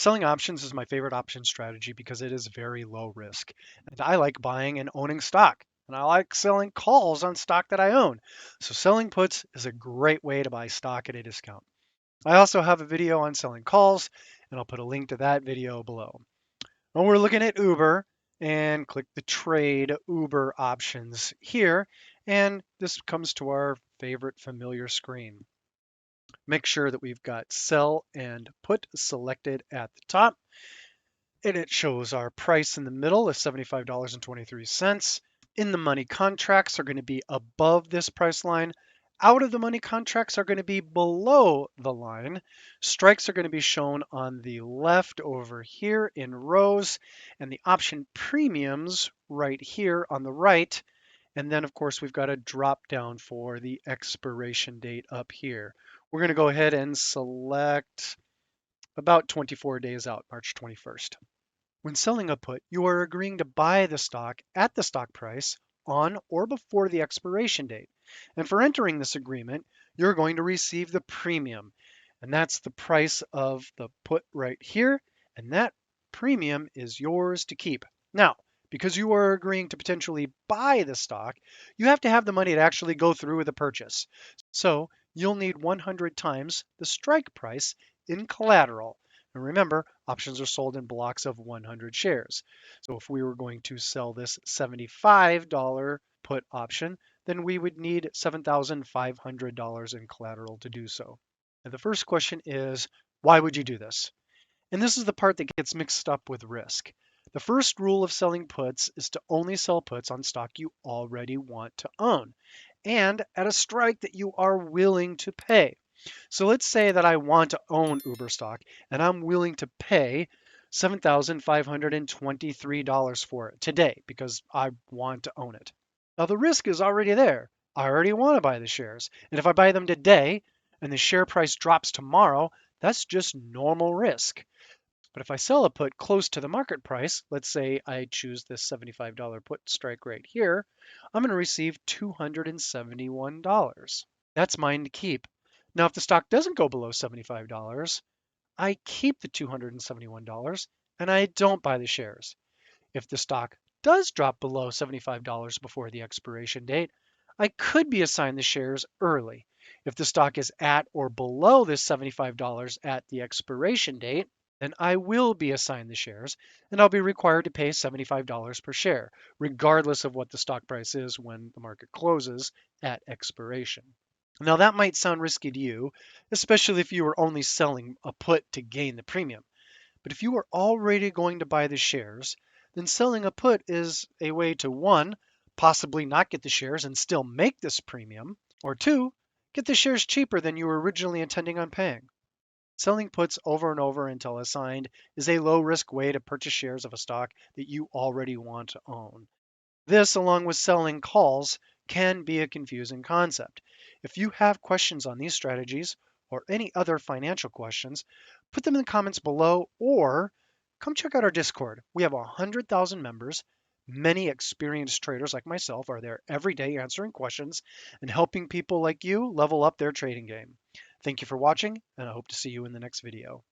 Selling options is my favorite option strategy because it is very low risk. And I like buying and owning stock. And I like selling calls on stock that I own. So selling puts is a great way to buy stock at a discount. I also have a video on selling calls, and I'll put a link to that video below. When we're looking at Uber, and click the trade Uber options here, and this comes to our favorite familiar screen. Make sure that we've got sell and put selected at the top, and it shows our price in the middle of $75.23. In the money contracts are going to be above this price line. Out of the money contracts are going to be below the line. Strikes are going to be shown on the left over here in rows, and the option premiums right here on the right. And then, of course, we've got a drop down for the expiration date up here. We're going to go ahead and select about 24 days out, March 21st. When selling a put, you are agreeing to buy the stock at the stock price on or before the expiration date. And for entering this agreement, you're going to receive the premium. And that's the price of the put right here. And that premium is yours to keep. Now, because you are agreeing to potentially buy the stock, you have to have the money to actually go through with the purchase. So you'll need 100 times the strike price in collateral. And remember, options are sold in blocks of 100 shares. So if we were going to sell this $75 put option, then we would need $7,500 in collateral to do so. And the first question is, why would you do this? And this is the part that gets mixed up with risk. The first rule of selling puts is to only sell puts on stock you already want to own and at a strike that you are willing to pay. So let's say that I want to own Uber stock and I'm willing to pay $7,523 for it today because I want to own it. Now the risk is already there. I already want to buy the shares. And if I buy them today and the share price drops tomorrow, that's just normal risk. But if I sell a put close to the market price, let's say I choose this $75 put strike right here, I'm going to receive $271. That's mine to keep. Now, if the stock doesn't go below $75, I keep the $271 and I don't buy the shares. If the stock does drop below $75 before the expiration date, I could be assigned the shares early. If the stock is at or below this $75 at the expiration date, then I will be assigned the shares and I'll be required to pay $75 per share, regardless of what the stock price is when the market closes at expiration. Now, that might sound risky to you, especially if you were only selling a put to gain the premium. But if you are already going to buy the shares, then selling a put is a way to, one, possibly not get the shares and still make this premium, or two, get the shares cheaper than you were originally intending on paying. Selling puts over and over until assigned is a low risk way to purchase shares of a stock that you already want to own. This, along with selling calls, can be a confusing concept. If you have questions on these strategies or any other financial questions, put them in the comments below or come check out our Discord. We have 100,000 members. Many experienced traders like myself are there every day answering questions and helping people like you level up their trading game. Thank you for watching, and I hope to see you in the next video.